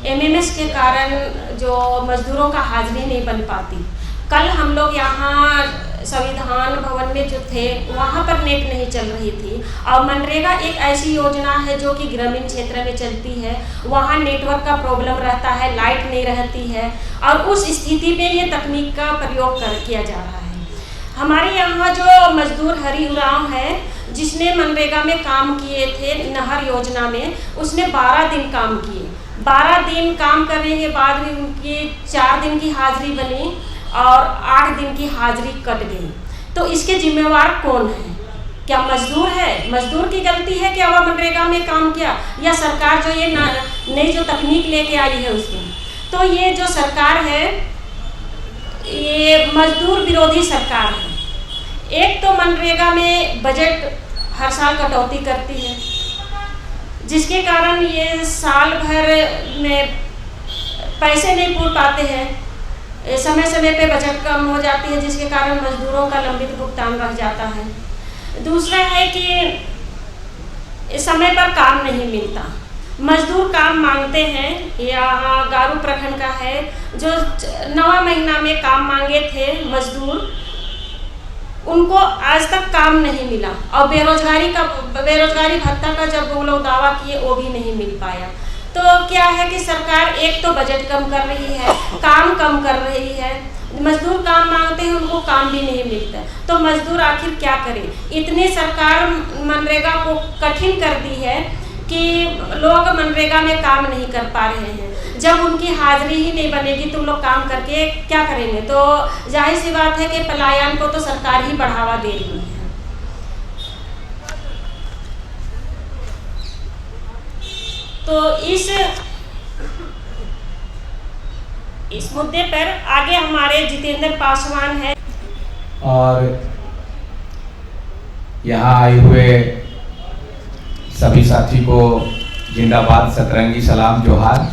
MMS के कारण जो मजदूरों का हाजिरी नहीं बन पाती। कल हम लोग यहाँ संविधान भवन में जो थे वहाँ पर नेट नहीं चल रही थी, और मनरेगा एक ऐसी योजना है जो कि ग्रामीण क्षेत्र में चलती है, वहाँ नेटवर्क का प्रॉब्लम रहता है, लाइट नहीं रहती है, और उस स्थिति में ये तकनीक का प्रयोग किया जा रहा है। हमारे यहाँ जो मजदूर हरि उरांव है, जिसने मनरेगा में काम किए थे नहर योजना में, उसने 12 दिन काम किए। 12 दिन काम करने के बाद भी उनकी 4 दिन की हाजिरी बनी और 8 दिन की हाजिरी कट गई। तो इसके जिम्मेवार कौन है? क्या मजदूर है? मजदूर की गलती है कि वह मनरेगा में काम किया, या सरकार जो ये नई जो तकनीक लेके आई है उसमें? तो ये जो सरकार है ये मजदूर विरोधी सरकार है। एक तो मनरेगा में बजट हर साल कटौती करती है, जिसके कारण ये साल भर में पैसे नहीं पूर पाते हैं, समय समय पे बजट कम हो जाती है, जिसके कारण मजदूरों का लंबित भुगतान रह जाता है। दूसरा है कि समय पर काम नहीं मिलता। मजदूर काम मांगते हैं, यहाँ गारू प्रखंड का है जो 9वां महीना में काम मांगे थे मजदूर, उनको आज तक काम नहीं मिला, और बेरोजगारी भत्ता का जब वो लोग दावा किए वो भी नहीं मिल पाया। तो क्या है कि सरकार एक तो बजट कम कर रही है, काम कम कर रही है, मजदूर काम मांगते हैं उनको काम भी नहीं मिलता, तो मजदूर आखिर क्या करे? इतनी सरकार मनरेगा को कठिन कर दी है कि लोग मनरेगा में काम नहीं कर पा रहे हैं। जब उनकी हाजिरी ही नहीं बनेगी तो लोग काम करके क्या करेंगे? तो जाहिर सी बात है कि पलायन को तो सरकार ही बढ़ावा दे रही है। तो इस मुद्दे पर आगे हमारे जितेंद्र पासवान है, और यहाँ आए हुए सभी साथी को जिंदाबाद, सतरंगी सलाम, जोहार।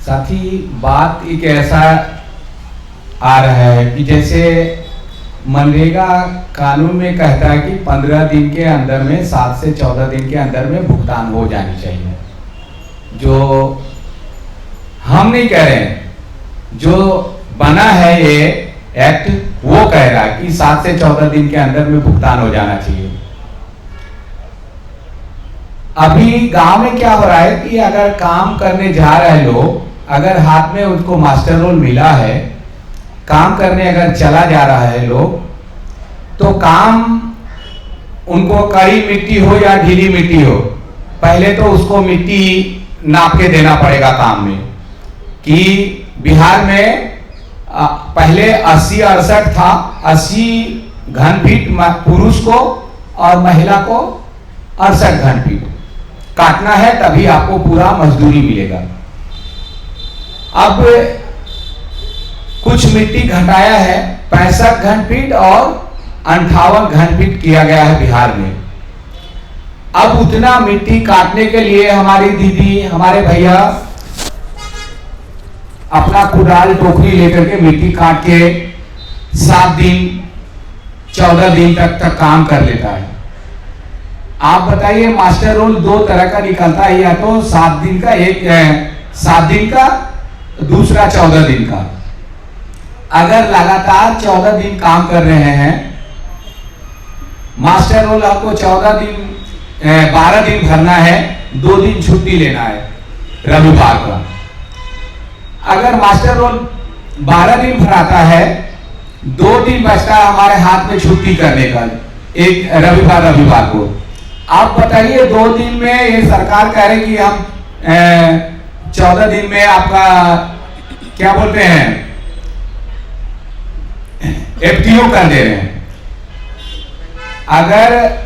साथी, बात एक ऐसा आ रहा है कि जैसे मनरेगा कानून में कहता है कि 15 दिन के अंदर में, 7 से 14 दिन के अंदर में भुगतान हो जानी चाहिए। जो हम नहीं कह रहे हैं, जो बना है ये एक्ट वो कह रहा है कि 7 से 14 दिन के अंदर में भुगतान हो जाना चाहिए। अभी गांव में क्या हो रहा है कि अगर काम करने जा रहे लोग, अगर हाथ में उनको मास्टर रोल मिला है, काम करने अगर चला जा रहा है लोग, तो काम उनको कड़ी मिट्टी हो या ढीली मिट्टी हो, पहले तो उसको मिट्टी नाप के देना पड़ेगा काम में। कि बिहार में पहले 80-68 था, 80 घन फीट पुरुष को और महिला को 68 घन फीट काटना है, तभी आपको पूरा मजदूरी मिलेगा। अब कुछ मिट्टी घटाया है, 65 घन फीट और 58 घन फीट किया गया है बिहार में। अब उतना मिट्टी काटने के लिए हमारी दीदी, हमारे भैया अपना कुदाल टोकरी लेकर के मिट्टी काट के 7 दिन 14 दिन तक काम कर लेता है। आप बताइए, मास्टर रोल 2 तरह का निकलता है, या तो 7 दिन का, एक 7 दिन का, दूसरा 14 दिन का। अगर लगातार 14 दिन काम कर रहे हैं, मास्टर रोल आपको 12 दिन भरना है, 2 दिन छुट्टी लेना है रविवार का। अगर मास्टर रोल 12 दिन भराता है, 2 दिन बचता है हमारे हाथ में छुट्टी करने का, एक रविवार को। आप बताइए, 2 दिन में ये सरकार कह रही कि हम 14 दिन में आपका क्या बोलते हैं, एफटीओ कर दे रहे हैं। अगर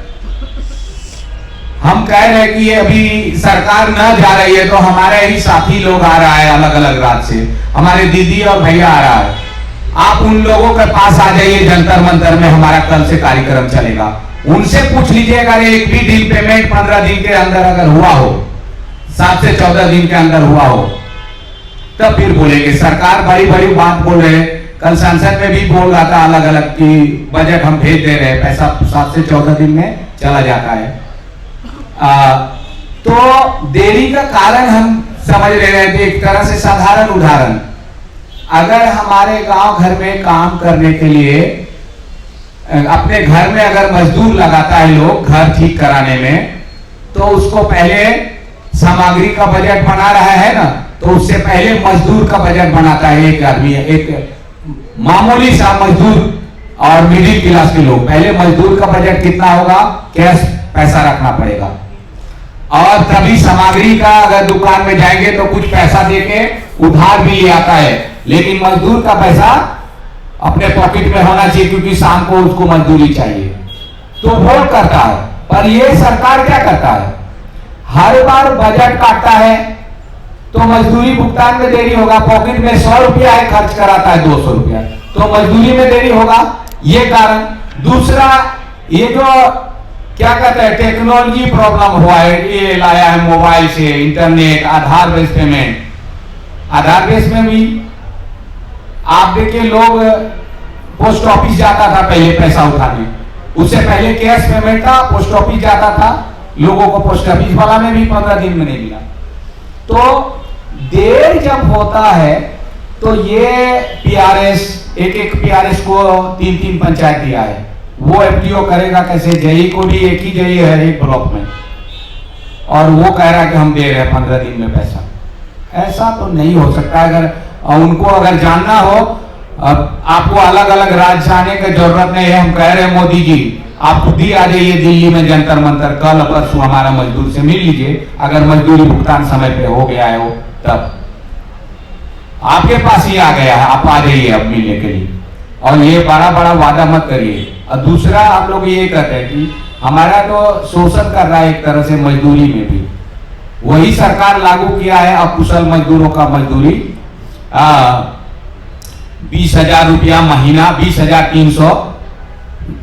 हम कह रहे हैं कि अभी सरकार न जा रही है, तो हमारे ही साथी लोग आ रहा है अलग अलग राज्य से, हमारे दीदी और भैया आ रहा है। आप उन लोगों के पास आ जाइए, जंतर मंतर में हमारा कल से कार्यक्रम चलेगा, उनसे पूछ लीजिएगा, एक भी दिन पेमेंट 15 दिन के अंदर अगर हुआ हो, 7 से 14 दिन के अंदर हुआ हो, तब फिर बोलेंगे। सरकार बड़ी बड़ी बात बोल रहे हैं, कल संसद में भी बोल रहा था अलग अलग कि बजट हम भेज दे रहे हैं, पैसा 7 से 14 दिन में चला जाता है। देरी का कारण हम समझ रहे थे, एक तरह से साधारण उदाहरण, अगर हमारे गांव घर में काम करने के लिए अपने घर में अगर मजदूर लगाता है लोग घर ठीक कराने में, तो उसको पहले सामग्री का बजट बना रहा है ना, तो उससे पहले मजदूर का बजट बनाता है एक आदमी, एक मामूली सा मजदूर और मिडिल क्लास के लोग। पहले मजदूर का बजट कितना होगा, कैश पैसा रखना पड़ेगा, और तभी सामग्री का अगर दुकान में जाएंगे तो कुछ पैसा देके उधार भी ले आता है, लेकिन मजदूर का पैसा अपने पॉकेट में होना चाहिए, क्योंकि शाम को उसको मजदूरी चाहिए, तो वो करता है। पर ये सरकार क्या करता है, हर बार बजट काटता है तो मजदूरी भुगतान में देरी होगा, पॉकेट में 100 रुपया है खर्च कराता है 200 रुपया, तो मजदूरी में देरी होगा, ये कारण। दूसरा, ये जो क्या कहते हैं टेक्नोलॉजी प्रॉब्लम हुआ है, ये लाया है मोबाइल से, इंटरनेट, आधार बेस्ड पेमेंट। आधार बेस्ड में भी आप देखिए लोग पोस्ट ऑफिस जाता था पहले पैसा उठाने, उससे पहले कैश पेमेंट था, पोस्ट ऑफिस जाता था, लोगों को पोस्ट ऑफिस वाला में भी 15 दिन में नहीं मिला। तो देर जब होता है तो ये पीआरएस, एक पीआरएस को 3 पंचायत दिया है, वो एफडीओ करेगा कैसे, जेई को भी एक ही जेई है एक ब्लॉक में, और वो कह रहा है कि हम दे रहे हैं 15 दिन में पैसा। ऐसा तो नहीं हो सकता। अगर उनको अगर जानना हो, आपको अलग अलग राज्य जाने की जरूरत नहीं है, हम कह रहे हैं मोदी जी आप खुद ही आ जाइए दिल्ली में जंतर मंतर, कल परसों हमारा मजदूर से मिल लीजिए, अगर मजदूरी भुगतान समय पे हो गया है वो, तब आपके पास ही आ गया है, आप आ जाइए अब मिलने के लिए, और ये बड़ा बड़ा वादा मत करिए। और दूसरा, आप लोग ये कहते हैं कि हमारा तो शोषण कर रहा है एक तरह से मजदूरी में भी, वही सरकार लागू किया है अकुशल मजदूरों का मजदूरी 20,000 रुपया महीना, 20,300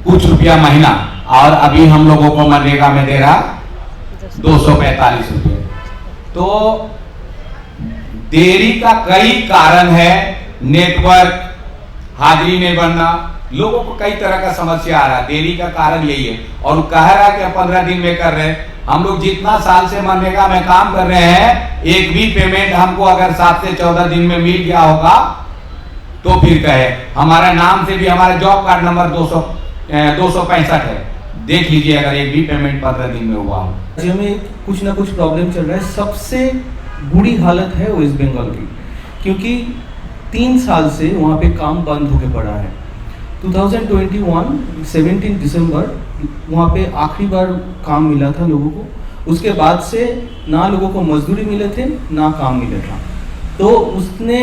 कुछ रुपया महीना, और अभी हम लोगों को मनरेगा में दे रहा 245 रुपये। तो देरी का कई कारण है, नेटवर्क, हाजिरी नहीं बनना, लोगों को कई तरह का समस्या आ रहा है, देरी का कारण यही है। और कह रहा है कि 15 दिन में कर रहे हैं, हम लोग जितना साल से मनरेगा में काम कर रहे हैं, एक भी पेमेंट हमको अगर 7 से 14 दिन में मिल गया होगा तो फिर कहे, हमारा नाम से भी हमारा जॉब कार्ड नंबर 265 है, देख लीजिए अगर एक भी पेमेंट 15 दिन में हुआ हो। राज्य में कुछ ना कुछ प्रॉब्लम चल रहा है। सबसे बुरी हालत है वेस्ट बंगाल की, क्योंकि 3 साल से वहाँ पे काम बंद होके पड़ा है। 2021 17 दिसंबर वहाँ पे आखिरी बार काम मिला था लोगों को, उसके बाद से ना लोगों को मजदूरी मिले थे ना काम मिला था। तो उसने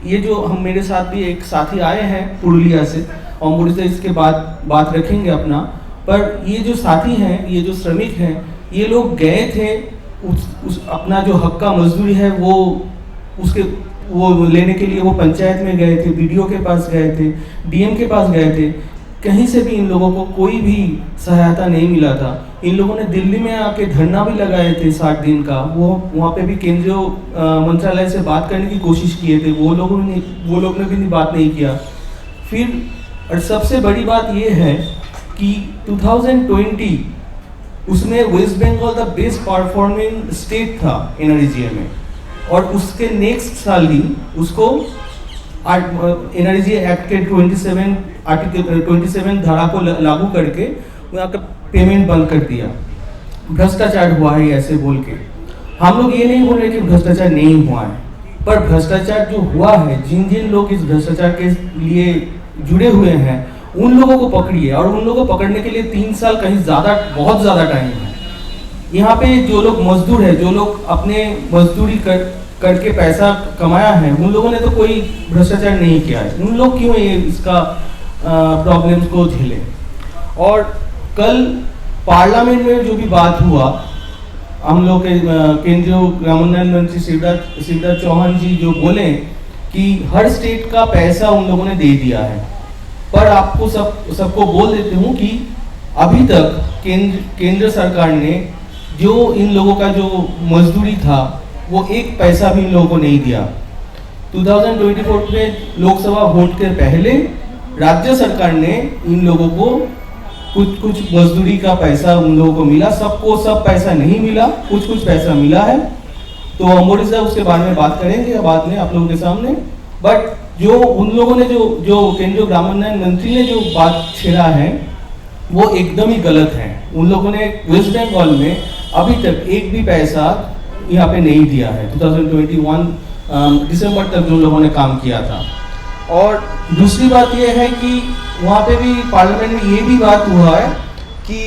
ये जो हम मेरे साथ भी एक साथी आए हैं पुरुलिया से, और मुझसे इसके बाद बात रखेंगे अपना, पर ये जो साथी हैं, ये जो श्रमिक हैं, ये लोग गए थे उस अपना जो हक का मजदूरी है वो लेने के लिए वो पंचायत में गए थे, बीडीओ के पास गए थे, डीएम के पास गए थे, कहीं से भी इन लोगों को कोई भी सहायता नहीं मिला था। इन लोगों ने दिल्ली में आके धरना भी लगाए थे 60 दिन का, वो वहाँ पे भी केंद्रीय मंत्रालय से बात करने की कोशिश किए थे, वो लोगों ने भी बात नहीं किया। फिर और सबसे बड़ी बात ये है कि 2020 उसमें West Bengal the best performing state था एनआरजीए में, और उसके नेक्स्ट साल ही उसको एनआरजीए एक्ट के 27 धारा को लागू करके वहाँ का पेमेंट बंद कर दिया। भ्रष्टाचार हुआ है ऐसे बोल के। हम लोग ये नहीं बोल रहे कि भ्रष्टाचार नहीं हुआ है, पर भ्रष्टाचार जो हुआ है, जिन लोग इस भ्रष्टाचार के लिए जुड़े हुए हैं उन लोगों को पकड़िए, और उन लोगों को पकड़ने के लिए 3 साल कहीं ज़्यादा, बहुत ज़्यादा टाइम है। यहाँ पे जो लोग मजदूर है, जो लोग अपने मजदूरी करके पैसा कमाया है, उन लोगों ने तो कोई भ्रष्टाचार नहीं किया है, उन लोग क्यों ये इसका प्रॉब्लम्स को झेले। और कल पार्लियामेंट में जो भी बात हुआ, हम लोग के केंद्रीय ग्रामोन्नयन मंत्री शिवराज चौहान जी जो बोले कि हर स्टेट का पैसा उन लोगों ने दे दिया है, पर आपको सबको बोल देती हूँ कि अभी तक केंद्र सरकार ने जो इन लोगों का जो मजदूरी था वो 1 पैसा भी इन लोगों को नहीं दिया। 2024 में लोकसभा वोट के पहले राज्य सरकार ने इन लोगों को कुछ कुछ मजदूरी का पैसा उन लोगों को मिला, सबको सब पैसा नहीं मिला, कुछ कुछ पैसा मिला है। तो अंबोडी साहब उसके बारे में बात करेंगे बाद में आप लोगों के सामने। बट जो उन लोगों ने जो केंद्रीय ग्रामोन्नयन मंत्री ने जो बात छेड़ा है वो एकदम ही गलत है। उन लोगों ने वेस्ट बंगाल में अभी तक एक भी पैसा यहाँ पे नहीं दिया है। 2021 दिसंबर तक जो लोगों ने काम किया था। और दूसरी बात यह है कि वहाँ पे भी पार्लियामेंट में ये भी बात हुआ है कि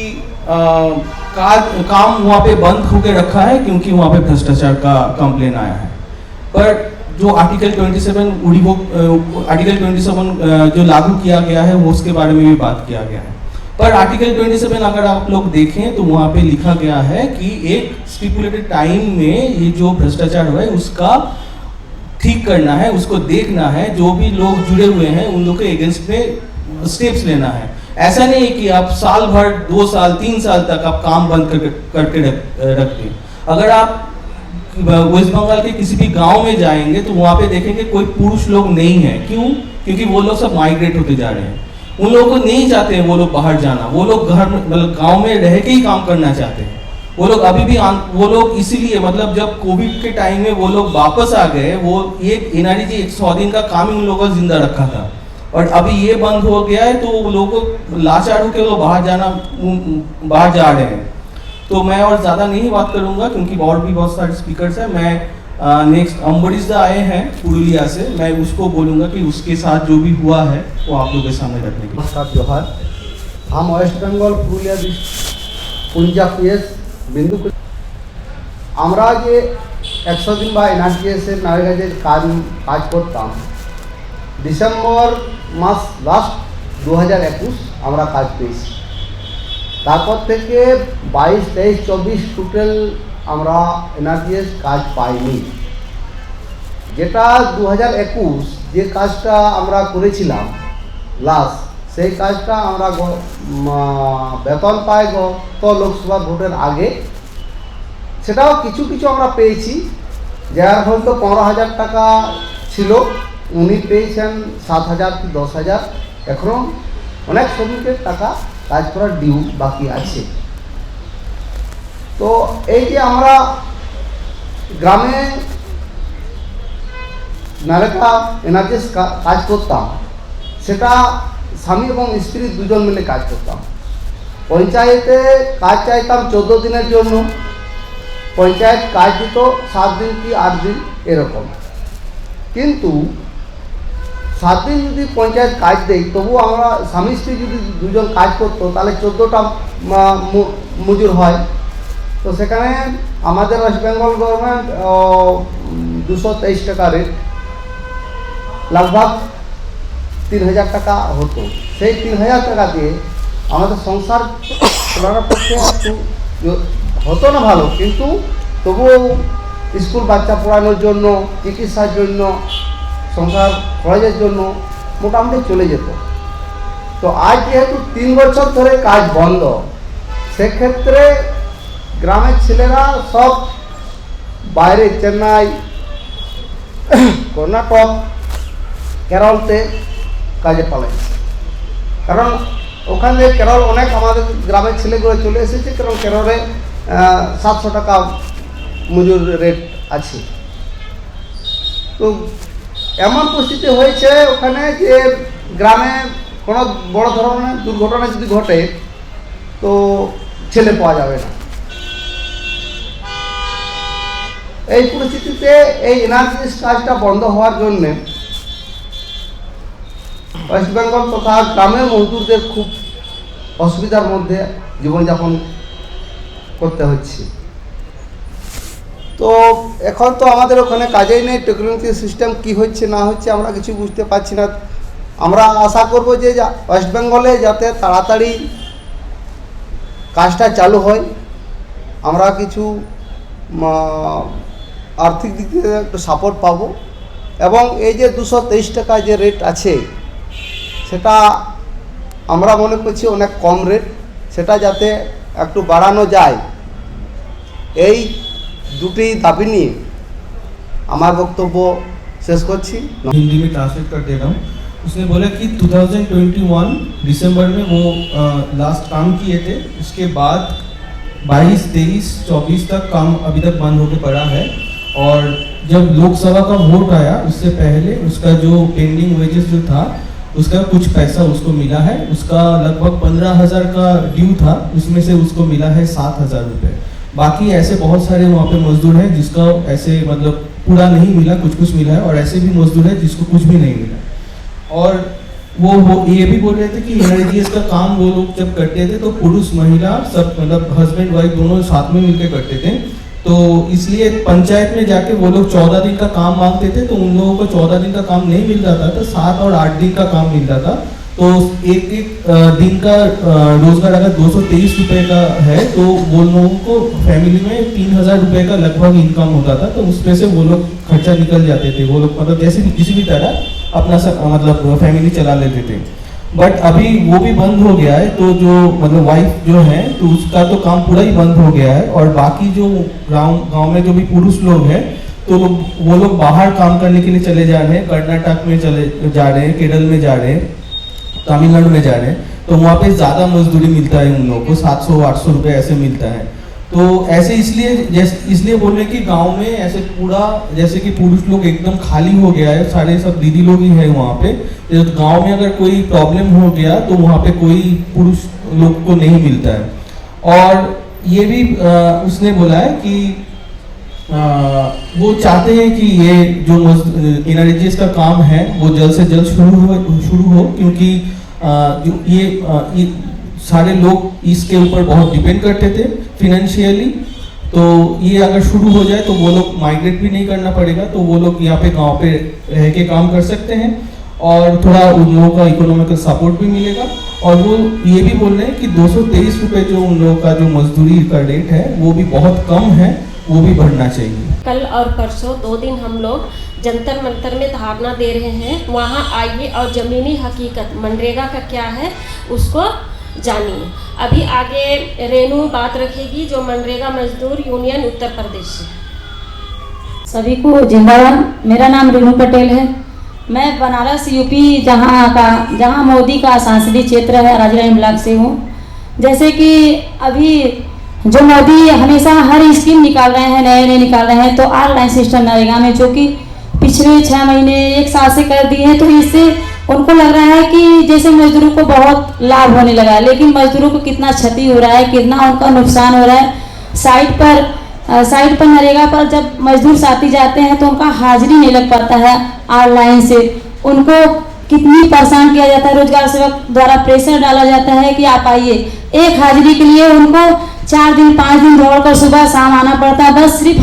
काम वहाँ पे बंद होके रखा है क्योंकि वहाँ पे भ्रष्टाचार का कंप्लेन आया है। पर जो आर्टिकल 27 जो लागू किया गया है वो उसके बारे में भी बात किया गया है। पर आर्टिकल 27 अगर आप लोग देखें तो वहाँ पे लिखा गया है कि एक स्टिपुलेटेड टाइम में ये जो भ्रष्टाचार हुआ है उसका ठीक करना है, उसको देखना है, जो भी लोग जुड़े हुए हैं उन लोग के अगेंस्ट में स्टेप्स लेना है। ऐसा नहीं है कि आप साल भर 2 साल 3 साल तक आप काम बंद करके रख दें। अगर आप वेस्ट बंगाल के किसी भी गांव में जाएंगे तो वहाँ पे देखेंगे कोई पुरुष लोग नहीं है। क्यों? क्योंकि वो लोग सब माइग्रेट होते जा रहे हैं। उन लोगों को नहीं चाहते हैं वो लोग बाहर जाना, वो लोग घर में मतलब गाँव में रह के ही काम करना चाहते हैं। वो लोग अभी भी वो लोग इसीलिए मतलब जब कोविड के टाइम में वो लोग वापस आ गए, वो ये एनआरईजी 100 दिन का काम उन लोगों को जिंदा रखा था और अभी ये बंद हो गया है तो वो लोगों को लाचार होकर वो बाहर जा रहे हैं। तो मैं और ज़्यादा नहीं बात करूंगा क्योंकि और भी बहुत सारे स्पीकर्स हैं। मैं नेक्स्ट अम्बरीशदा आए हैं पुरुलिया से, मैं उसको बोलूँगा कि उसके साथ जो भी हुआ है वो आप लोगों के सामने रखने की। नमस्कार, जोहार। हम वेस्ट बेंगल पुरुलिया पुंजा पीएस बिंदु আমরা যে 100 দিন বা এনআরজিএস এর নারীগাজের কাজ করতাম ডিসেম্বর মাস লাস্ট 2021 আমরা কাজ পেয়েছি। তারপর থেকে 22, 23, 24 টোটাল আমরা এনআরজিএস কাজ পাইনি। যেটা 2021 যে কাজটা আমরা করেছিলাম লাস্ট, সেই কাজটা আমরা বেতন পাই গত লোকসভা ভোটের আগে, সেটাও কিছু কিছু আমরা পেয়েছি। যার হয়তো 15,000 টাকা ছিল উনি পেয়েছেন 7,000 কি 10,000। এখনও অনেক শ্রমিকের টাকা কাজ করার ডিউ বাকি আছে। তো এই যে আমরা গ্রামে নারেগা এনআরজিএস কাজ করতাম, সেটা স্বামী এবং স্ত্রী দুজন মিলে কাজ করতাম। পঞ্চায়েতে কাজ চাইতাম 14 দিনের জন্য, পঞ্চায়েত কাজ দিত 7 দিন কি 8 দিন এরকম। কিন্তু 7 দিন যদি পঞ্চায়েত কাজ দেয় তবুও আমরা স্বামী স্ত্রী যদি দুজন কাজ করতো তাহলে 14টা মজুর হয়। তো সেখানে আমাদের ওয়েস্ট বেঙ্গল গভর্নমেন্ট 223 টাকা রেট, लगभग 3,000 টাকা হতো। সেই 3,000 টাকা দিয়ে আমাদের সংসার চলার পক্ষে একটু হতো না ভালো, কিন্তু তবুও স্কুল বাচ্চা পড়ানোর জন্য, চিকিৎসার জন্য, সংসার খরচের জন্য মোটামুটি চলে যেত। তো আজ যেহেতু 3 বছর ধরে কাজ বন্ধ, সেক্ষেত্রে গ্রামের ছেলেরা সব বাইরে চেন্নাই, কর্ণাটক, কেরলতে কাজে পালাইছে। কারণ ওখানে কেরল অনেক আমাদের গ্রামের ছেলেগুলো চলে এসেছে, কারণ কেরলে 700 টাকা মজুর রেট আছে। তো এমন পরিস্থিতি হয়েছে ওখানে যে গ্রামে কোনো বড় ধরনের দুর্ঘটনা যদি ঘটে তো ছেলে পাওয়া যাবে না। এই পরিস্থিতিতে এই এনআরজিএস কাজটা বন্ধ হওয়ার জন্যে ওয়েস্ট বেঙ্গল তথা গ্রামের মজদুরদের খুব অসুবিধার মধ্যে জীবনযাপন করতে হচ্ছে। তো এখন তো আমাদের ওখানে কাজেই নেই, টেকনোলজি সিস্টেম কি হচ্ছে না হচ্ছে আমরা কিছু বুঝতে পারছি না। আমরা আশা করব যে ওয়েস্ট বেঙ্গলে যাতে তাড়াতাড়ি কাজটা চালু হয়, আমরা কিছু আর্থিক দিক থেকে একটু সাপোর্ট পাবো, এবং এই যে 223 টাকা যে রেট আছে সেটা আমরা মনে করছি অনেক কম রেট, সেটা যাতে একটু বাড়ানো যায়। এই দুটি দাবি নিয়ে আমার বক্তব্য শেষ করছি। हिंदी में ट्रांसलेट कर दे रहा हूँ। उसने बोला कि 2021 दिसंबर में वो लास्ट काम किए थे, उसके बाद 22, 23, 24 तक काम अभी तक बंद होकर पड़ा है। और जब लोकसभा का वोट आया उससे पहले उसका जो पेंडिंग वेजेस जो था उसका कुछ पैसा उसको मिला है। उसका लगभग 15,000 का ड्यू था, उसमें से उसको मिला है 7,000 रुपये। बाकी ऐसे बहुत सारे वहाँ पे मजदूर हैं जिसका ऐसे मतलब पूरा नहीं मिला, कुछ मिला है, और ऐसे भी मजदूर हैं जिसको कुछ भी नहीं मिला। और वो ये भी बोल रहे थे कि एनआरजीएस का काम वो लोग जब करते थे तो पुरुष महिला सब मतलब हस्बैंड वाइफ दोनों साथ में मिलकर करते थे, तो इसलिए पंचायत में जाके वो लोग 14 दिन का काम मांगते थे, तो उन लोगों को 14 दिन का काम नहीं मिल रहा था, 7 और 8 दिन का काम मिल रहा था। तो एक दिन का रोजगार अगर 223 रुपये का है तो वो लोगों को फैमिली में 3,000 रुपये का लगभग इनकम होता था, तो उसमें से वो लोग खर्चा निकल जाते थे। वो लोग मतलब जैसे भी किसी भी तरह अपना मतलब फैमिली चला लेते थे। बट अभी वो भी बंद हो गया है, तो जो मतलब वाइफ जो है तो उसका तो काम पूरा ही बंद हो गया है। और बाकी जो गांव में जो भी पुरुष लोग हैं तो वो लोग बाहर काम करने के लिए चले जा रहे हैं, कर्नाटक में चले जा रहे हैं, केरल में जा रहे हैं, तमिलनाडु में जा रहे हैं, तो वहाँ पे ज़्यादा मजदूरी मिलता है उन लोगों को, 700-800 रुपये ऐसे मिलता है। तो ऐसे इसलिए बोल रहे हैं कि गांव में ऐसे पूरा जैसे कि पुरुष लोग एकदम खाली हो गया है, सारे सब दीदी लोग ही है वहाँ पे। तो गांव में अगर कोई प्रॉब्लम हो गया तो वहाँ पे कोई पुरुष लोग को नहीं मिलता है। और ये भी उसने बोला है कि वो चाहते हैं कि ये जो एनआरजीएस का काम है वो जल्द से जल्द शुरू हो, क्योंकि ये सारे लोग इसके ऊपर बहुत डिपेंड करते थे फिनेंशियली। तो ये अगर शुरू हो जाए तो वो लोग माइग्रेट भी नहीं करना पड़ेगा, तो वो लोग यहाँ पे गांव पे रह के काम कर सकते हैं और थोड़ा उन लोगों का इकोनॉमिकल सपोर्ट भी मिलेगा। और वो ये भी बोल रहे हैं कि 223 रुपये जो उन लोगों का जो मजदूरी का रेट है वो भी बहुत कम है, वो भी बढ़ना चाहिए। कल और परसों 2 दिन हम लोग जंतर मंतर में धरना दे रहे हैं, वहाँ आइए और ज़मीनी हकीकत मनरेगा का क्या है उसको जानिए। अभी आगे रेनू बात रखेगी जो मनरेगा मजदूर यूनियन उत्तर प्रदेश से। सभी को जिंदाबाद। मेरा नाम रेनू पटेल है। मैं बनारस यूपी जहाँ मोदी का सांसदीय क्षेत्र है राजरानी ब्लॉक से हूँ। जैसे कि अभी जो मोदी हमेशा हर स्कीम निकाल रहे हैं, नए निकाल रहे हैं, तो ऑनलाइन सिस्टम नरेगा में जो कि पिछले 6 महीने 1 साल से कर दिए हैं, तो इससे उनको लग रहा है कि जैसे मजदूरों को बहुत लाभ होने लगा है, लेकिन मजदूरों को कितना क्षति हो रहा है, कितना उनका नुकसान हो रहा है। साइट पर नरेगा पर जब मजदूर साथी जाते हैं तो उनका हाजिरी नहीं लग पाता है ऑनलाइन से। उनको कितनी परेशान किया जाता है, रोजगार सेवक द्वारा प्रेशर डाला जाता है कि आप आइए। एक हाजिरी के लिए उनको 4 दिन 5 दिन दौड़कर सुबह शाम आना पड़ता है, बस सिर्फ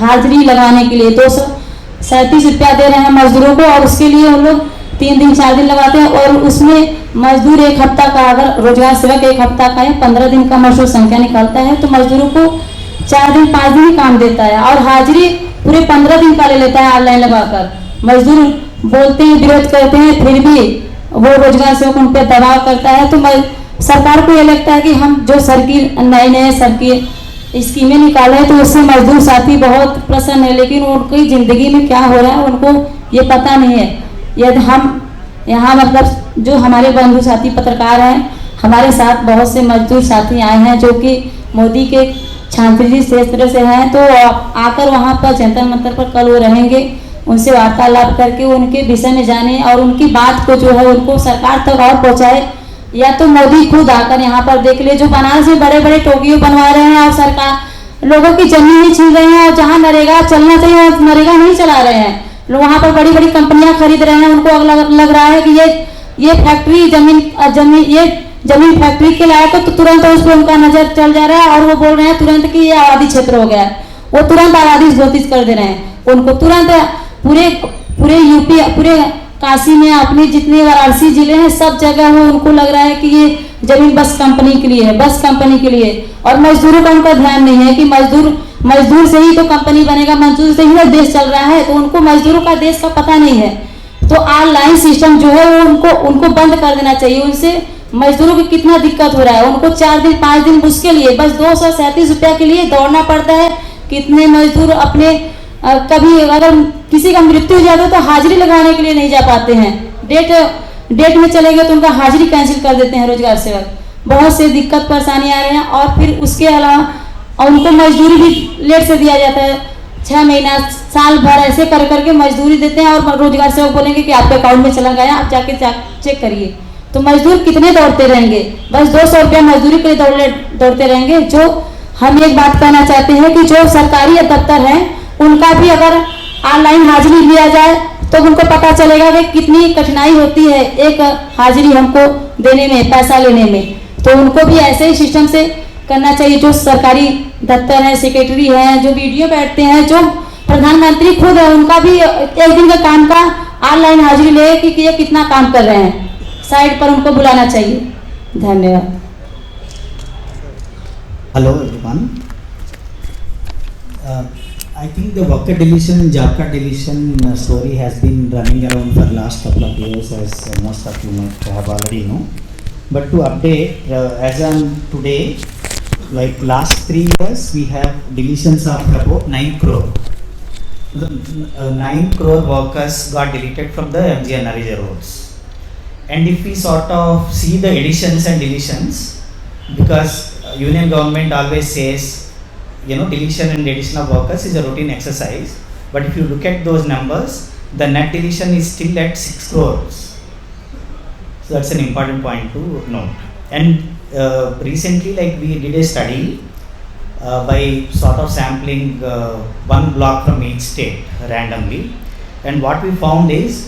हाजिरी लगाने के लिए 237 रुपया दे रहे हैं मजदूरों को, और उसके लिए उन लोग 3 दिन 4 दिन लगाते हैं। और उसमें मजदूर 1 हफ्ता का, अगर रोजगार सेवक 1 हफ्ता का या 15 दिन का मजदूर संख्या निकालता है तो मजदूरों को 4 दिन 5 दिन ही काम देता है, और हाजिरी पूरे 15 दिन का ले लेता है ऑनलाइन लगाकर। मजदूर बोलते हैं, विरोध करते हैं, फिर भी वो रोजगार सेवक उन पर दबाव करता है। तो सरकार को ये लगता है कि हम जो नए सरकारी स्कीमें निकाले हैं तो उससे मजदूर साथी बहुत प्रसन्न है, लेकिन उनकी जिंदगी में क्या हो रहा है उनको ये पता नहीं है। यदि हम यहाँ मतलब जो हमारे बंधु साथी पत्रकार हैं, हमारे साथ बहुत से मजदूर साथी आए हैं जो कि मोदी के छात्रजी क्षेत्र से हैं, तो आकर वहाँ पर जंतर मंतर पर कल वो रहेंगे, उनसे वार्तालाप करके उनके विषय में जाने और उनकी बात को जो है उनको सरकार तक और पहुँचाए, या तो मोदी खुद आकर यहाँ पर देख ले। जो बनारस में बड़े बड़े टोकियो बनवा रहे हैं और सरकार लोगों की जमीन नहीं छीन रहे हैं, और जहाँ नरेगा चलना चाहिए और नरेगा नहीं चला रहे हैं लोग, वहाँ पर बड़ी बड़ी कंपनियां खरीद रहे हैं। उनको लग रहा है कि ये फैक्ट्री जमीन फैक्ट्री के लायक है, तो तुरंत उस पर उनका नजर चल जा रहा है और वो बोल रहे हैं तुरंत कि ये आबादी क्षेत्र हो गया है, वो तुरंत आबादी घोषित कर दे रहे हैं। उनको तुरंत पूरे यूपी, पूरे काशी में अपने जितने वाराणसी जिले हैं सब जगह वो उनको लग रहा है कि ये जमीन बस कंपनी के लिए है, बस कंपनी के लिए। और मजदूरों का उनका ध्यान नहीं है कि मजदूर से ही तो कंपनी बनेगा, मजदूर से ही तो देश चल रहा है, तो उनको मजदूरों का देश का पता नहीं है। तो ऑनलाइन सिस्टम जो है वो उनको बंद कर देना चाहिए। उनसे मजदूरों को कितना दिक्कत हो रहा है, उनको 4 दिन 5 दिन उसके लिए बस 237 रुपया के लिए दौड़ना पड़ता है। कितने मजदूर अपने कभी अगर किसी का मृत्यु हो जाता है तो हाजिरी लगाने के लिए नहीं जा पाते हैं। डेट डेट में चले गए तो उनका हाजिरी कैंसिल कर देते हैं रोजगार सेवक। बहुत से दिक्कत परेशानी आ रहे हैं। और फिर उसके अलावा और उनको मजदूरी भी लेट से दिया जाता है, 6 महीना साल भर ऐसे कर करके मजदूरी देते हैं। और रोजगार सेवक बोलेंगे कि आपके अकाउंट में चला गया, आप जाके चेक करिए। तो मजदूर कितने दौड़ते रहेंगे, बस 200 रुपया मजदूरी के लिए दौड़ते रहेंगे। जो हम एक बात कहना चाहते हैं कि जो सरकारी दफ्तर हैं उनका भी अगर ऑनलाइन हाजिरी लिया जाए तो उनको पता चलेगा कि कितनी कठिनाई होती है एक हाजिरी हमको देने में, पैसा लेने में। तो उनको भी ऐसे ही सिस्टम से करना चाहिए। जो सरकारी दफ्तर हैं, सेक्रेटरी हैं, जो वीडियो बैठते हैं, जो प्रधानमंत्री खुद है, उनका भी एक दिन का काम का ऑनलाइन हाजिरी ले कि ये कितना काम कर रहे हैं, साइड पर उनको बुलाना चाहिए। धन्यवाद। Hello everyone. I think the worker deletion, job card deletion story has been running around for last couple of years, as most of you might have already know. But to update, as on today, like last 3 years, we have deletions of about 9 crore. 9 crore workers got deleted from the MGNREGA roles. And if we sort of see the additions and deletions, because union government always says, deletion and addition of workers is a routine exercise. But if you look at those numbers, the net deletion is still at 6 crores. So that's an important point to note. And recently, like we did a study by sort of sampling one block from each state randomly, and what we found is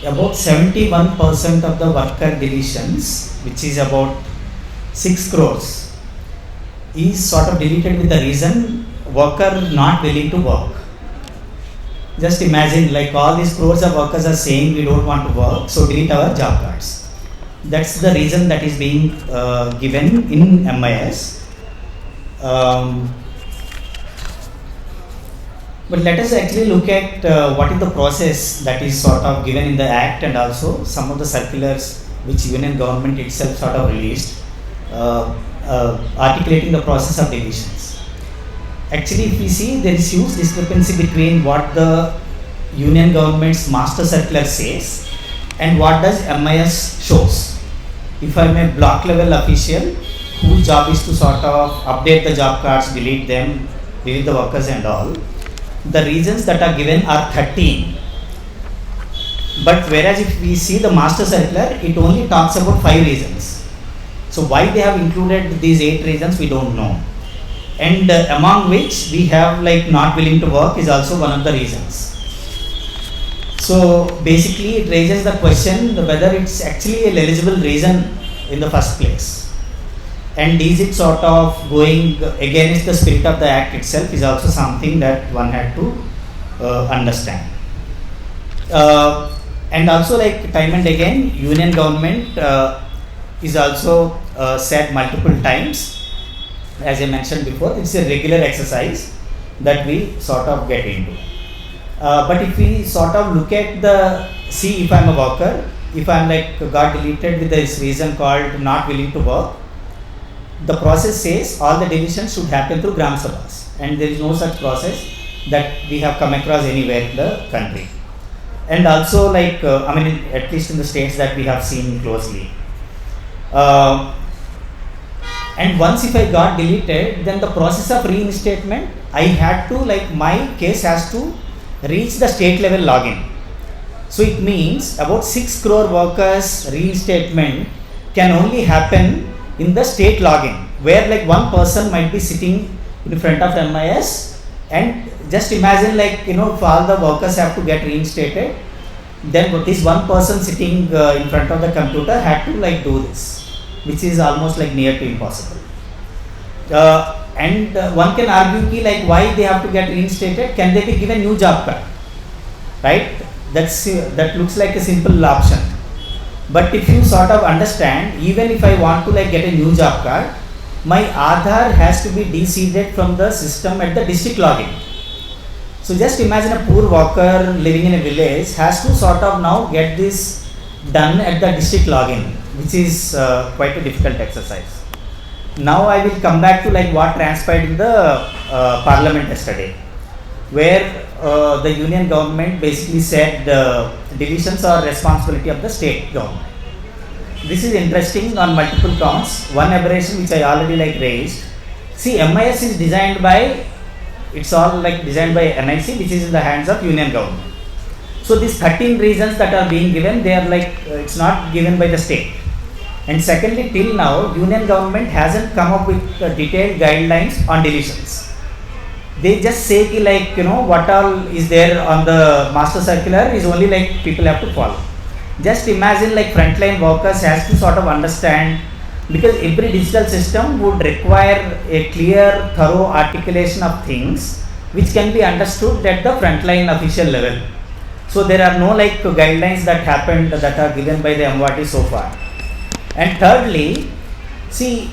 about 71% of the worker deletions, which is about 6 crores, is sort of deleted with the reason worker not willing to work. Just imagine, like all these crores of workers are saying we don't want to work, so delete our job cards. That's the reason that is being given in MIS. But let us actually look at what is the process that is sort of given in the Act, and also some of the circulars which union government itself sort of released, articulating the process of deletions. Actually, if we see, there is huge discrepancy between what the union government's master circular says and what does MIS shows. If I am a block level official whose job is to sort of update the job cards, delete them, delete the workers and all, the reasons that are given are 13. But whereas if we see the master circular, it only talks about 5 reasons. So why they have included these 8 reasons, we don't know. And among which we have like not willing to work is also one of the reasons. So basically it raises the question whether it's actually an eligible reason in the first place. And is it sort of going against the spirit of the Act itself is also something that one had to understand. And also, like time and again, union government is also said multiple times, as I mentioned before, it's a regular exercise that we sort of get into. But if we sort of look at see if I'm a worker, if I'm like got deleted with this reason called not willing to work, the process says all the deletions should happen through Gram Sabhas, and there is no such process that we have come across anywhere in the country. And also, like at least in the states that we have seen closely. And once if I got deleted, then the process of reinstatement, I had to, like my case has to reach the state level login. So it means about 6 crore workers reinstatement can only happen in the state login, where like one person might be sitting in front of MIS, and just imagine, like if all the workers have to get reinstated, then this one person sitting in front of the computer had to like do this, which is almost like near to impossible. And one can argue ki, like why they have to get reinstated, can they be given new job card, right? That looks like a simple option. But if you sort of understand, even if I want to like get a new job card, my Aadhaar has to be de-seeded from the system at the district login. So just imagine a poor worker living in a village has to sort of now get this done at the district login, which is quite a difficult exercise. Now I will come back to like what transpired in the parliament yesterday, where the union government basically said deletions are responsibility of the state government. this is interesting on multiple counts. One aberration which I already like raised. See, MIS is designed by, it's all like designed by NIC, which is in the hands of union government. So these 13 reasons that are being given, they are like, it's not given by the state. And secondly, till now, union government hasn't come up with detailed guidelines on deletions. They just say ki like, what all is there on the master circular is only like people have to follow. Just imagine like frontline workers has to sort of understand, because every digital system would require a clear, thorough articulation of things which can be understood at the frontline official level. So there are no like guidelines that happened that are given by the MWD so far. And thirdly, see,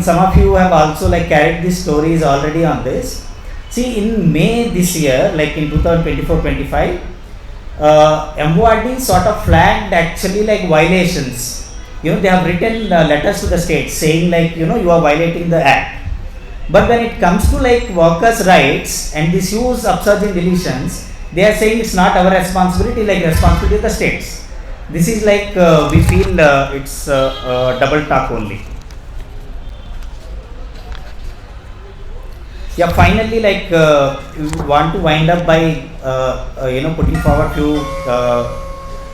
some of you have also like carried these stories already on this. See, in May this year, like in 2024-25, MWD sort of flagged actually like violations. They have written letters to the state saying like, you are violating the act. But when it comes to like workers' rights and this use upsurging deletions, they are saying it's not our responsibility, like responsibility of the states. This is like, we feel it's double talk only. Yeah, finally, like we want to wind up by putting forward few.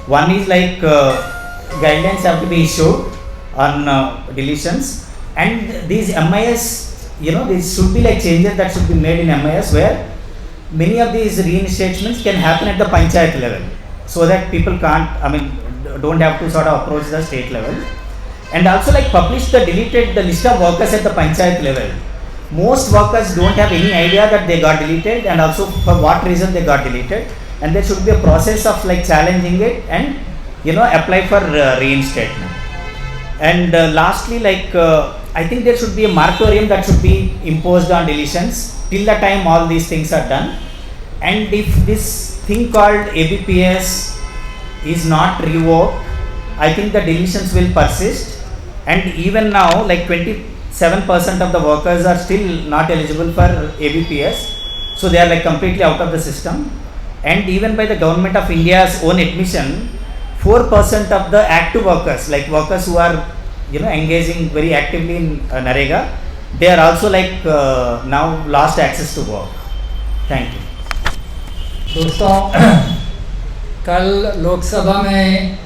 One is like guidelines have to be issued on deletions, and these MIS, these should be like changes that should be made in MIS where many of these reinstatements can happen at the panchayat level, so that people don't have to sort of approach the state level, and also like publish the list of workers at the panchayat level. Most workers don't have any idea that they got deleted and also for what reason they got deleted, and there should be a process of like challenging it and apply for reinstatement. And lastly, like I think there should be a moratorium that should be imposed on deletions till the time all these things are done. And if this thing called ABPS is not revoked, I think the deletions will persist, and even now like 27% of the workers are still not eligible for ABPS, so they are like completely out of the system. And even by the Government of India's own admission, 4% of the active workers, like workers who are engaging very actively in NREGA, they are also like now lost access to work. Thank you. दोस्तों, कल लोकसभा में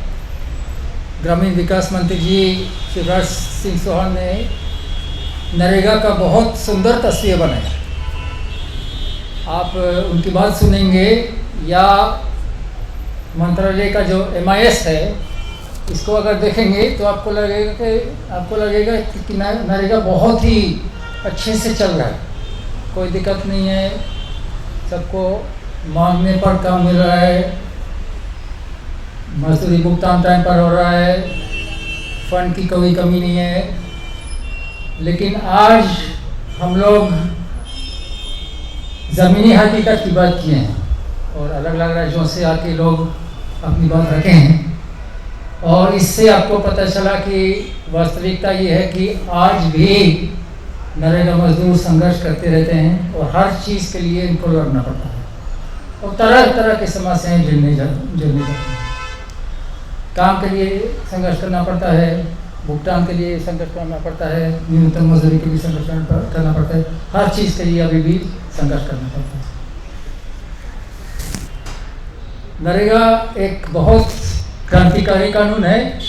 ग्रामीण विकास मंत्री जी शिवराज सिंह चौहान ने नरेगा का बहुत सुंदर तस्वीर बनाया। आप उनकी बात सुनेंगे या मंत्रालय का जो MIS है, इसको अगर देखेंगे तो आपको लगेगा कि नरेगा बहुत ही अच्छे से चल रहा है, कोई दिक्कत नहीं है, सबको मांगने पर काम मिल रहा है, मजदूरी भुगतान टाइम पर हो रहा है, फंड की कोई कमी नहीं है। लेकिन आज हम लोग ज़मीनी हकीकत की बात किए हैं और अलग अलग राज्यों से आके लोग अपनी बात रखे हैं, और इससे आपको पता चला कि वास्तविकता ये है कि आज भी नरेगा मजदूर संघर्ष करते रहते हैं और हर चीज़ के लिए इनको लड़ना पड़ता है और तरह तरह की समस्याएं झेलने जाती हैं। काम के लिए संघर्ष करना पड़ता है, भुगतान के लिए संघर्ष करना पड़ता है, न्यूनतम मजदूरी के लिए संघर्ष करना पड़ता है, हर चीज़ के लिए अभी भी संघर्ष करना पड़ता है। नरेगा एक बहुत क्रांतिकारी कानून है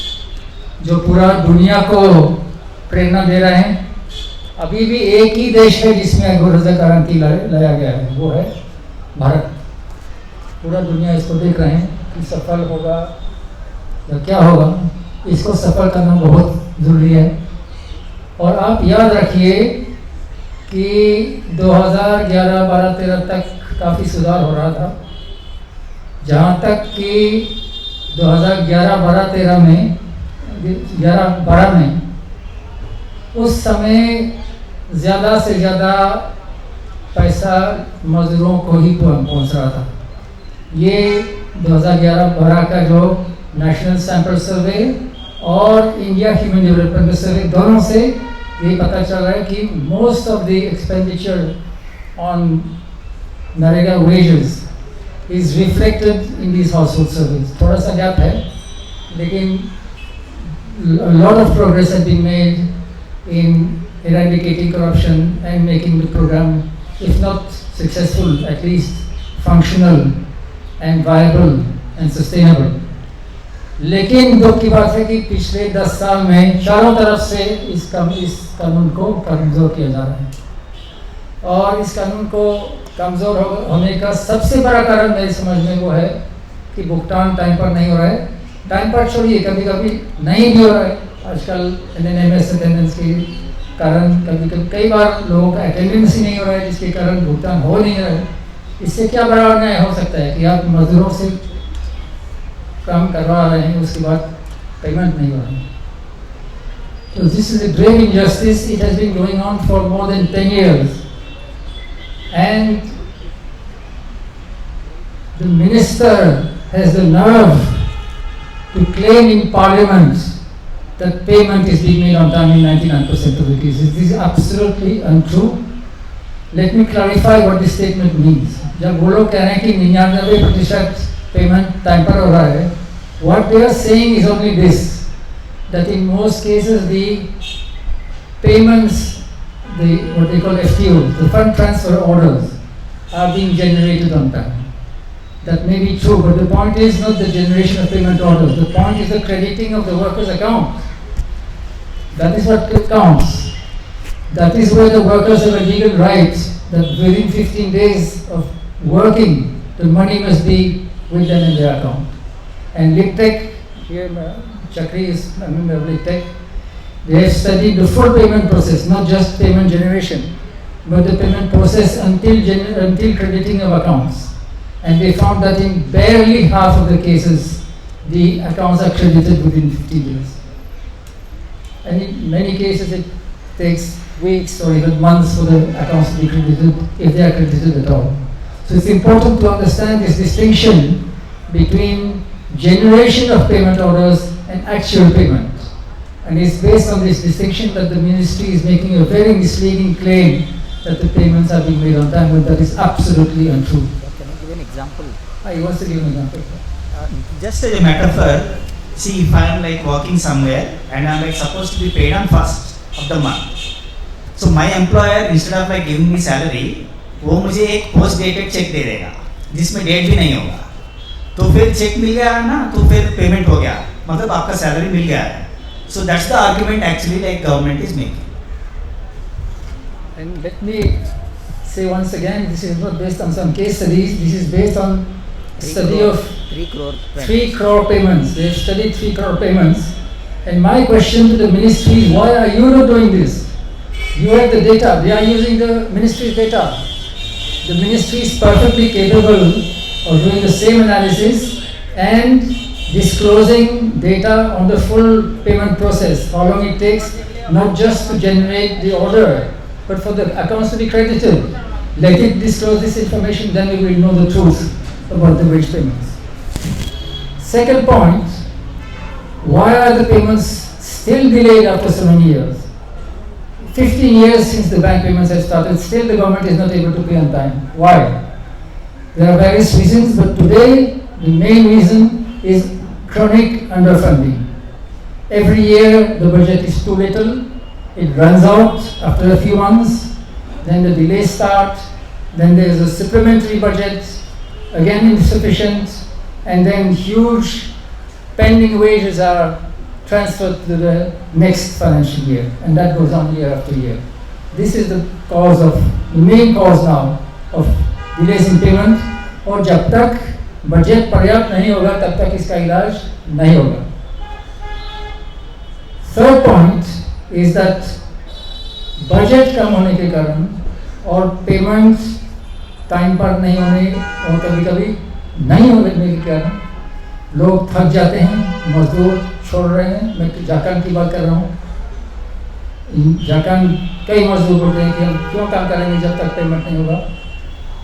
जो पूरा दुनिया को प्रेरणा दे रहे हैं। अभी भी एक ही देश है जिसमें रोजगार गारंटी लाया गया है, वो है भारत। पूरा दुनिया इसको देख रहे हैं कि सफल होगा या क्या होगा, इसको सफल करना बहुत ज़रूरी है। और आप याद रखिए कि 2011, 12, 13 तक काफ़ी सुधार हो रहा था, जहाँ तक कि 2011, 12, 13 में 11, 12 में उस समय ज़्यादा से ज़्यादा पैसा मज़दूरों को ही पहुँच रहा था। ये 2011-12 का जो नेशनल सैंपल सर्वे और इंडिया ह्यूमन डेवलपमेंट सर्वे, दोनों से ये पता चल रहा है कि most of the expenditure on NREGA wages is reflected in this household service. थोड़ा सा गैप है, लेकिन a lot of progress has been made in eradicating corruption and making the program, if not successful, at least functional and viable and sustainable. लेकिन दुख की बात है कि पिछले 10 साल में चारों तरफ से इस कानून को कमज़ोर किया जा रहा है, और इस कानून को कमज़ोर होने का सबसे बड़ा कारण मेरी समझ में वो है कि भुगतान टाइम पर नहीं हो रहा है। टाइम पर छोड़िए, कभी कभी नहीं भी हो रहा है। आजकल NNMS अटेंडेंस के कारण कई बार लोगों का अटेंडेंस ही नहीं हो रहा है, जिसके कारण भुगतान हो नहीं रहा है। इससे क्या बड़ा अन्याय हो सकता है कि आप मजदूरों से काम करवा रहे हैं, उसके बाद पेमेंट नहीं हो रहा है। So this is a grave injustice. It has been going on for more than 10 years. And the minister has the nerve to claim in parliament that payment is being made on time in 99% of the cases. This is absolutely untrue. Let me clarify what this statement means. जब वो लोग कह रहे हैं कि 99% payment time पर हो रहा है, what they are saying is only this, that in most cases the payments, what they call FTOs, the fund transfer orders, are being generated on time. That may be true, but the point is not the generation of payment orders. The point is the crediting of the worker's account. That is what counts. That is where the workers have a legal right that within 15 days of working, the money must be with them in their account. And LICTEC, here Chakri is a member of LICTEC, they have studied the full payment process, not just payment generation, but the payment process until crediting of accounts. And they found that in barely half of the cases, the accounts are credited within 15 days. And in many cases, it takes weeks or even months for the accounts to be credited, if they are credited at all. So it's important to understand this distinction between generation of payment orders and actual payment. And it's based on this distinction that the ministry is making a very misleading claim that the payments are being made on time, when that is absolutely untrue. Can I give an example? He wants to give an example. Just as a metaphor, see, if I am like working somewhere and I am like supposed to be paid on first of the month. So my employer, instead of like giving me salary, वो मुझे एक post dated cheque दे देगा जिसमें date भी नहीं होगा। तो फिर चेक मिल गया ना, तो फिर पेमेंट हो गया, मतलब आपका सैलरी मिल गया है। So that's the argument actually like government is making. And let me say once again, this is not based on some case studies, this is based on a study of 3 crore payments. They have studied 3 crore payments. And my question to the ministry is, why are you not doing this? You have the data, they are using the ministry's data. The ministry is perfectly capable of doing the same analysis and disclosing data on the full payment process, how long it takes, not just to generate the order, but for the accounts to be credited. Let it disclose this information, then we will know the truth about the wage payments. Second point, why are the payments still delayed after so many years? 15 years since the bank payments have started, still the government is not able to pay on time. Why? There are various reasons, but today the main reason is chronic underfunding. Every year the budget is too little, it runs out after a few months, then the delays start, then there is a supplementary budget, again insufficient, and then huge pending wages are transferred to the next financial year, and that goes on year after year. This is the main cause now of delays in payment, और जब तक budget पर्याप्त नहीं होगा तब तक इसका इलाज नहीं होगा. Third point is that budget कम होने के कारण और पेमेंट टाइम पर नहीं होने और कभी-कभी नहीं होने के कारण लोग थक जाते हैं, मजदूर छोड़ रहे हैं. मैं झारखंड की बात कर रहा हूँ. झारखंड कई मजदूर बोलते हैं कि हम क्यों काम करेंगे जब तक पेमेंट नहीं होगा,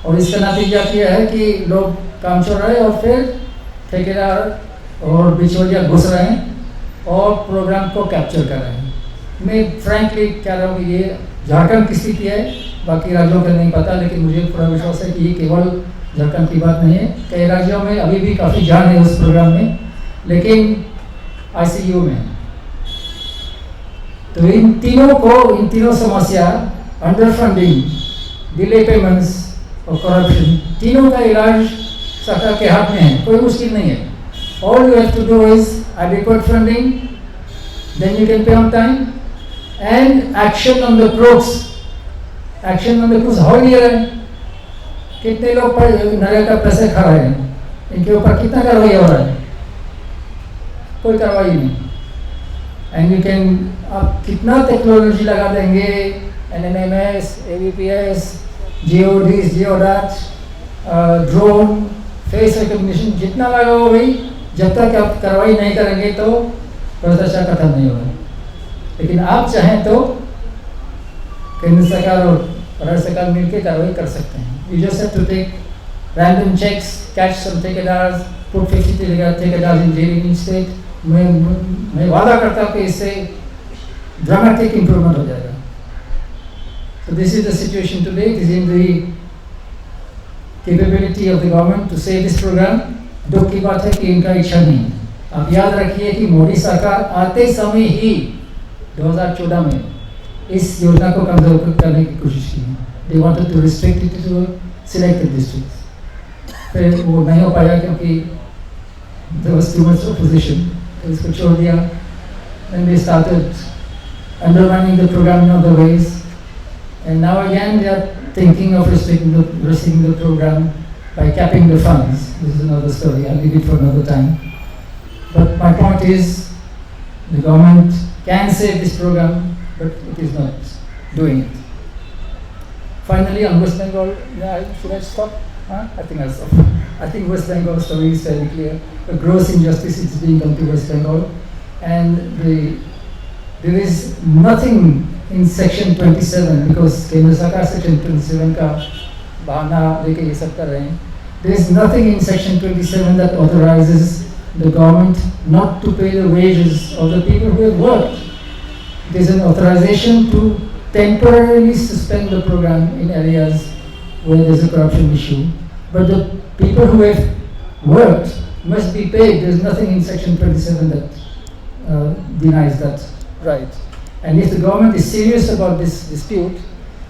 और इसका नतीजा यह है कि लोग काम छोड़ रहे हैं और फिर ठेकेदार और बिचौलिया घुस रहे हैं और प्रोग्राम को कैप्चर कर रहे हैं. मैं फ्रैंकली कह रहा हूँ कि ये झारखंड की स्थिति है, बाकी राज्यों का नहीं पता, लेकिन मुझे पूरा विश्वास है कि ये केवल झारखंड की बात नहीं है. कई राज्यों में अभी भी काफ़ी जान है उस प्रोग्राम में, लेकिन ICU में तो इन तीनों समस्या, अंडर फंडिंग, डिले पेमेंट्स और करप्शन, तीनों का इलाज सरकार के हाथ में है, कोई मुश्किल नहीं है. All you have to do is adequate funding, then you can pay on time, and action on the crooks. Action on the crooks हो नहीं रहा है. कितने लोग नरेगा का पैसे खा रहे हैं, इनके ऊपर कितना कार्रवाई हो रहा है? कोई कार्रवाई नहीं. एंड यू कैन, आप कितना टेक्नोलॉजी लगा देंगे, NNMS, AVPS, GODs, GeoDAT, drone, face recognition, जितना लगाओ भाई, जब तक आप कार्रवाई नहीं करेंगे तो भ्रष्टाचार खत्म नहीं होगा. लेकिन आप चाहें तो केंद्र सरकार और राज्य सरकार मिलकर कार्रवाई कर सकते हैं. You just have to take random checks, catch some ठेकेदार, put 50 ठेकेदार in jail in each state. मैं वादा करता हूँ कि इससे dramatic improvement हो जाएगा. So this is the situation today. It is in the capability of the government to save this program. दुख की बात है कि इनका इच्छा नहीं है. आप याद रखिए कि मोदी सरकार आते समय ही 2014 में इस योजना को कमजोर करने की कोशिश की है. They wanted to restrict it to selected districts. फिर वो नहीं हो पाया क्योंकि there was too much opposition. तो इसको छोड़ दिया. Then they started undermining the program in other ways. And now again they are thinking of restricting the program by capping the funds. This is another story. I'll leave it for another time. But my point is, the government can save this program, but it is not doing it. Finally, on West Bengal, should I stop? I think I'll stop. I think West Bengal story is very clear. The gross injustice is being done to West Bengal, and there is nothing in Section 27, because Kendra Sarkar Section 27 का बहाना लेके ये सब कर रहे हैं. There is nothing in Section 27 that authorizes the government not to pay the wages of the people who have worked. There is an authorization to temporarily suspend the program in areas where there is a corruption issue. But the people who have worked must be paid. There is nothing in Section 27 that denies that right. And if the government is serious about this dispute,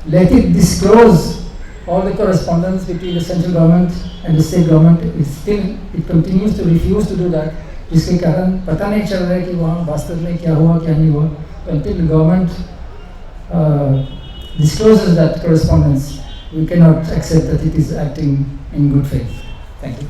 let it disclose all the correspondence between the central government and the state government. It continues to refuse to do that, जिसके कारण पता नहीं चल रहा है कि वहाँ वास्तव में क्या हुआ क्या नहीं हुआ. Until the government discloses that correspondence, we cannot accept that it is acting in good faith. Thank you.